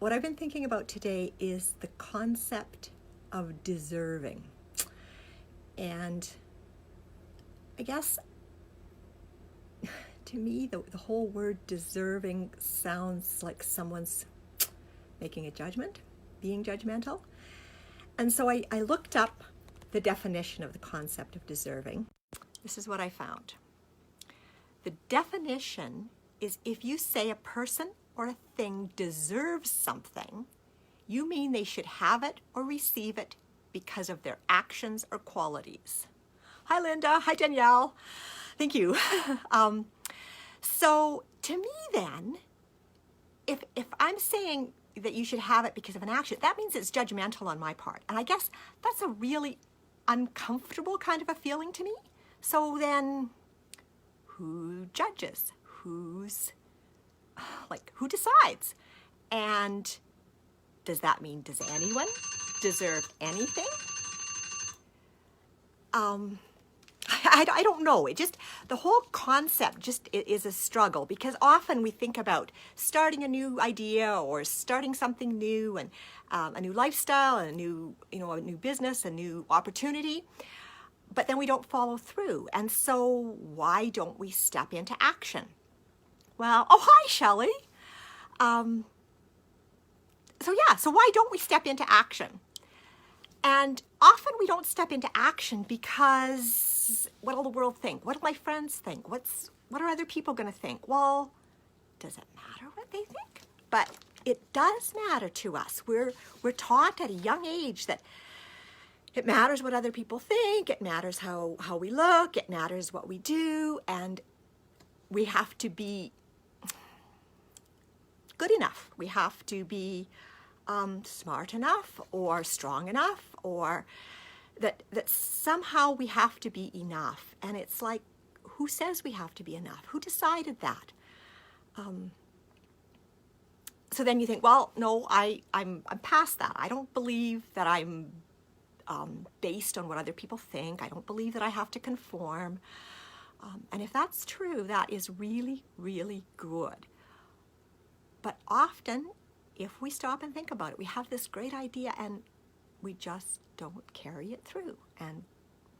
what I've been thinking about today is the concept of deserving. And I guess to me, the whole word deserving sounds like someone's making a judgment, being judgmental. And so I looked up the definition of the concept of deserving. This is what I found. The definition is if you say a person or a thing deserves something, you mean they should have it or receive it because of their actions or qualities. Hi, Linda. Hi, Danielle. Thank you. So to me then, if I'm saying that you should have it because of an action, that means it's judgmental on my part. And I guess that's a really uncomfortable kind of a feeling to me. So then who judges? Who decides? And does that mean, does anyone deserve anything? I don't know. The whole concept just is a struggle, because often we think about starting a new idea or starting something new, and a new lifestyle and a new business, a new opportunity, but then we don't follow through. And so why don't we step into action? Well, oh, hi, Shelley. So why don't we step into action? And often we don't step into action because what will the world think? What do my friends think? What are other people going to think? Well, does it matter what they think? But it does matter to us. We're taught at a young age that it matters what other people think. It matters how we look. It matters what we do. And we have to be good enough. We have to be smart enough or strong enough, or that somehow we have to be enough. And it's like, who says we have to be enough? Who decided that? So then you think, well, no, I'm past that. I don't believe that I'm based on what other people think. I don't believe that I have to conform. And if that's true, that is really, really good. But often, if we stop and think about it, we have this great idea and we just don't carry it through. And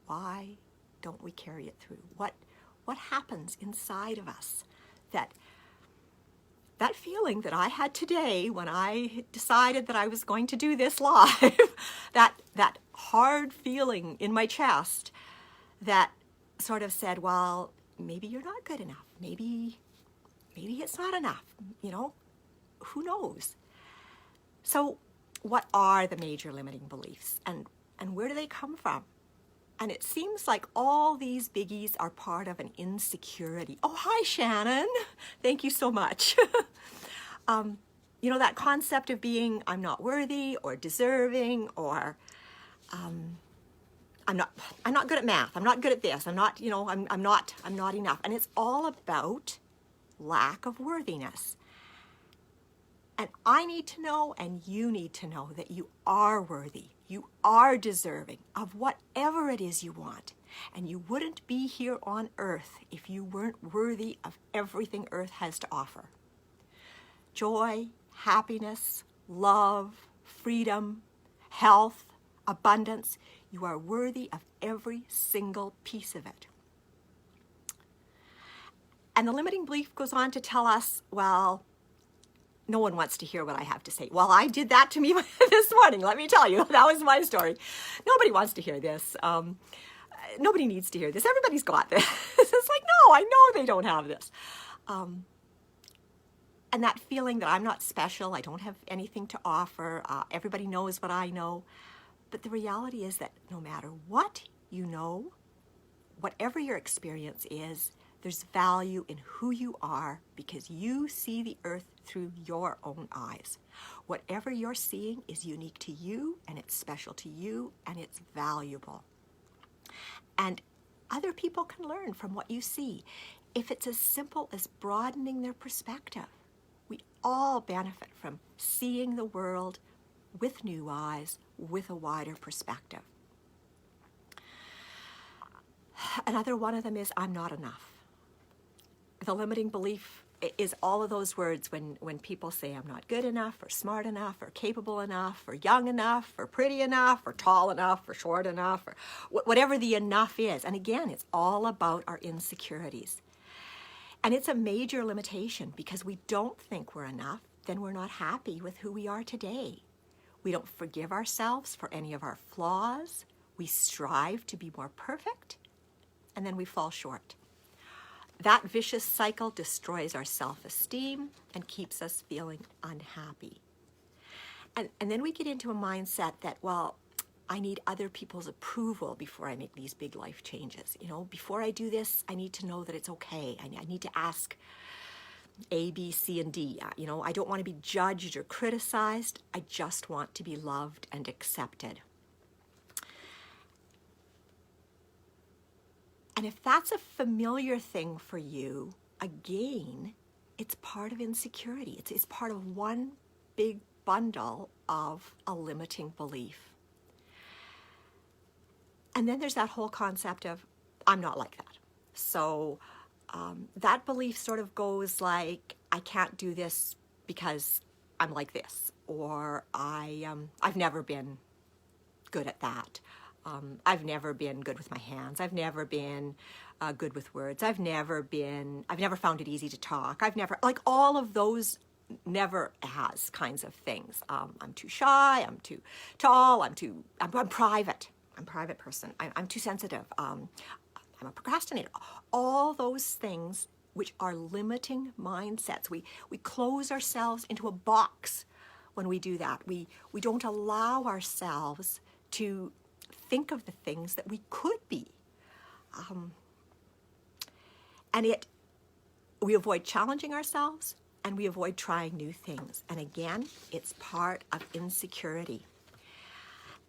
why don't we carry it through? What happens inside of us that feeling that I had today when I decided that I was going to do this live, that hard feeling in my chest that sort of said, well, maybe you're not good enough. Maybe it's not enough, who knows? So what are the major limiting beliefs, and where do they come from? And it seems like all these biggies are part of an insecurity. Oh, hi, Shannon. Thank you so much. That concept of being, I'm not worthy or deserving, or I'm not good at math. I'm not good at this. I'm not enough. And it's all about lack of worthiness. And I need to know, and you need to know, that you are worthy. You are deserving of whatever it is you want. And you wouldn't be here on earth if you weren't worthy of everything earth has to offer. Joy, happiness, love, freedom, health, abundance. You are worthy of every single piece of it. And the limiting belief goes on to tell us, well, no one wants to hear what I have to say. Well, I did that to me this morning. Let me tell you, that was my story. Nobody wants to hear this. Nobody needs to hear this. Everybody's got this. It's like, no, I know they don't have this. And that feeling that I'm not special, I don't have anything to offer, everybody knows what I know. But the reality is that no matter what you know, whatever your experience is, there's value in who you are because you see the earth through your own eyes. Whatever you're seeing is unique to you, and it's special to you, and it's valuable. And other people can learn from what you see. If it's as simple as broadening their perspective, we all benefit from seeing the world with new eyes, with a wider perspective. Another one of them is, I'm not enough. The limiting belief is all of those words when people say I'm not good enough or smart enough or capable enough or young enough or pretty enough or tall enough or short enough or whatever the enough is. And again, it's all about our insecurities. And it's a major limitation because we don't think we're enough, then we're not happy with who we are today. We don't forgive ourselves for any of our flaws. We strive to be more perfect, and then we fall short. That vicious cycle destroys our self-esteem and keeps us feeling unhappy. And then we get into a mindset that, well, I need other people's approval before I make these big life changes. You know, before I do this, I need to know that it's okay. I need to ask A, B, C, and D. You know, I don't want to be judged or criticized. I just want to be loved and accepted. And if that's a familiar thing for you, again, it's part of insecurity. It's part of one big bundle of a limiting belief. And then there's that whole concept of, I'm not like that. So that belief sort of goes like, I can't do this because I'm like this, or I've never been good at that. I've never been good with my hands. I've never been good with words. I've never found it easy to talk. Like all of those never has kinds of things. I'm too shy. I'm too tall. I'm private. I'm a private person. I'm too sensitive. I'm a procrastinator. All those things which are limiting mindsets. We close ourselves into a box when we do that. We don't allow ourselves to think of the things that we could be. We avoid challenging ourselves and we avoid trying new things. And again, it's part of insecurity.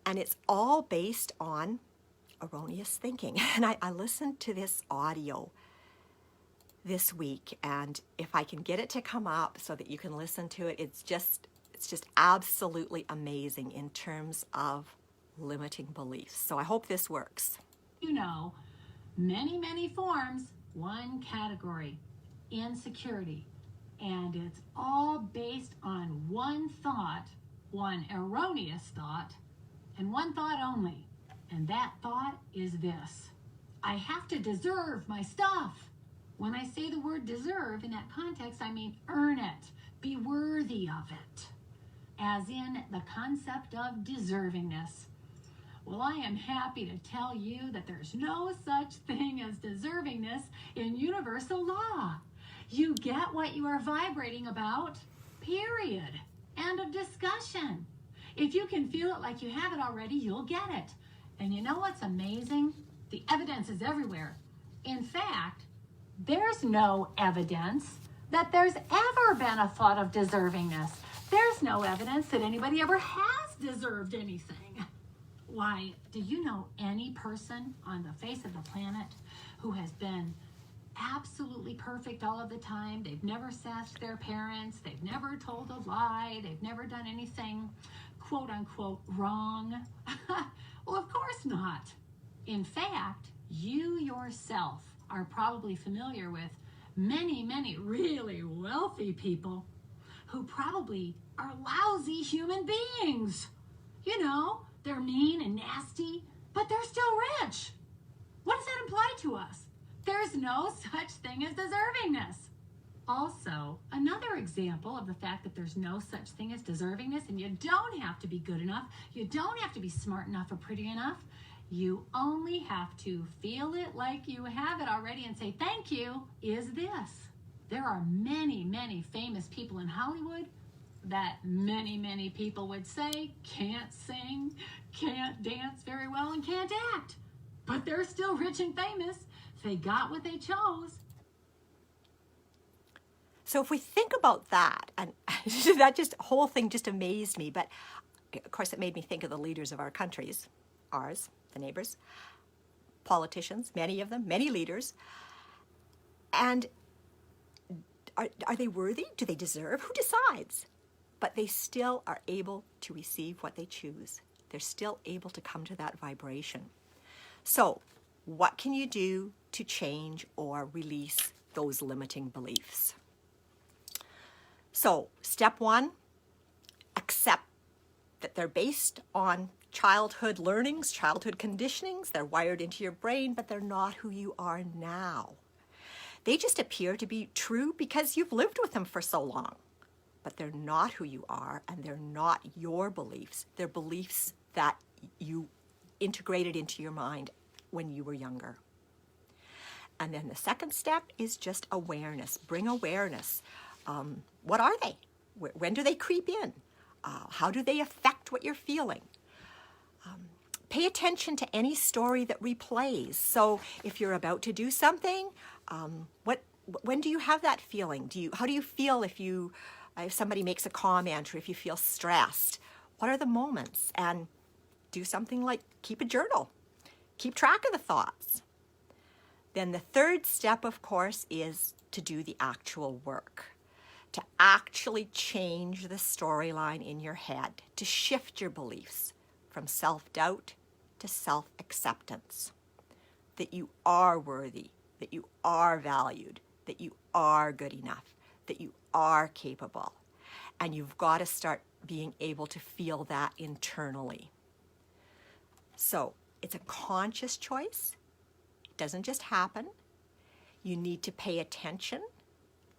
And it's all based on erroneous thinking. And I listened to this audio this week, and if I can get it to come up so that you can listen to it, it's just absolutely amazing in terms of limiting beliefs. So I hope this works. You know, many forms, one category, insecurity. And it's all based on one thought, one erroneous thought, and one thought only. And that thought is this: I have to deserve my stuff. When I say the word deserve in that context, I mean earn it, be worthy of it, as in the concept of deservingness. Well, I am happy to tell you that there's no such thing as deservingness in universal law. You get what you are vibrating about, period. End of discussion. If you can feel it like you have it already, you'll get it. And you know what's amazing? The evidence is everywhere. In fact, there's no evidence that there's ever been a thought of deservingness. There's no evidence that anybody ever has deserved anything. Why, do you know any person on the face of the planet who has been absolutely perfect all of the time? They've never sassed their parents. They've never told a lie. They've never done anything quote unquote wrong. Well, of course not. In fact, you yourself are probably familiar with many really wealthy people who probably are lousy human beings. You know, they're mean and nasty, but they're still rich. What does that imply to us? There's no such thing as deservingness. Also, another example of the fact that there's no such thing as deservingness, and you don't have to be good enough, you don't have to be smart enough or pretty enough, you only have to feel it like you have it already and say thank you, is this. There are many famous people in Hollywood that many people would say can't sing, can't dance very well, and can't act. But they're still rich and famous. They got what they chose. So if we think about that, and that whole thing just amazed me, but of course it made me think of the leaders of our countries, ours, the neighbors, politicians, many of them, many leaders. And are they worthy? Do they deserve? Who decides? But they still are able to receive what they choose. They're still able to come to that vibration. So what can you do to change or release those limiting beliefs? So, step one, accept that they're based on childhood learnings, childhood conditionings. They're wired into your brain, but they're not who you are now. They just appear to be true because you've lived with them for so long. But they're not who you are, and they're not your beliefs. They're beliefs that you integrated into your mind when you were younger. And then the second step is just awareness. Bring awareness. What are they? When do they creep in? How do they affect what you're feeling? Pay attention to any story that replays. So if you're about to do something, when do you have that feeling? How do you feel if somebody makes a comment, or if you feel stressed? What are the moments? And do something like keep a journal. Keep track of the thoughts. Then the third step, of course, is to do the actual work, to actually change the storyline in your head, to shift your beliefs from self-doubt to self-acceptance, that you are worthy, that you are valued, that you are good enough, that you are capable. And you've got to start being able to feel that internally. So it's a conscious choice. It doesn't just happen. You need to pay attention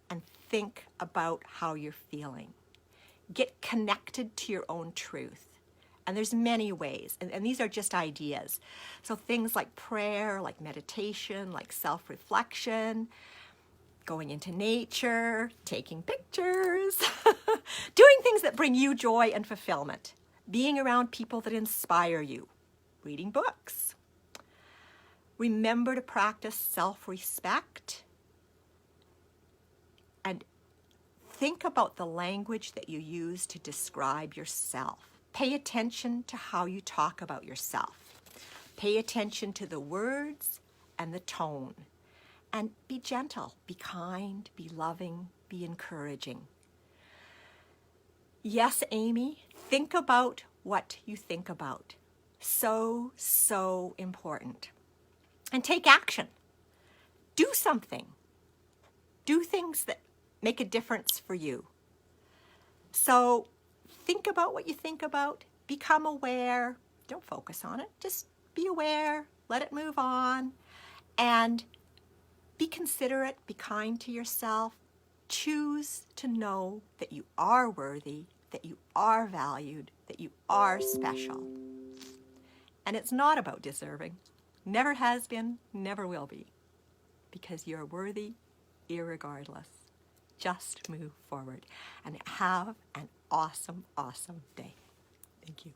and think about how you're feeling. Get connected to your own truth. And there's many ways, and these are just ideas. So things like prayer, like meditation, like self-reflection, going into nature, taking pictures, doing things that bring you joy and fulfillment, being around people that inspire you, reading books. Remember to practice self-respect, and think about the language that you use to describe yourself. Pay attention to how you talk about yourself. Pay attention to the words and the tone. And be gentle, be kind, be loving, be encouraging. Yes, Amy, think about what you think about. So, so important. And take action. Do something. Do things that make a difference for you. So think about what you think about. Become aware. Don't focus on it. Just be aware. Let it move on. And be considerate. Be kind to yourself. Choose to know that you are worthy, that you are valued, that you are special. And it's not about deserving. Never has been, never will be. Because you're worthy, irregardless. Just move forward and have an awesome, awesome day. Thank you.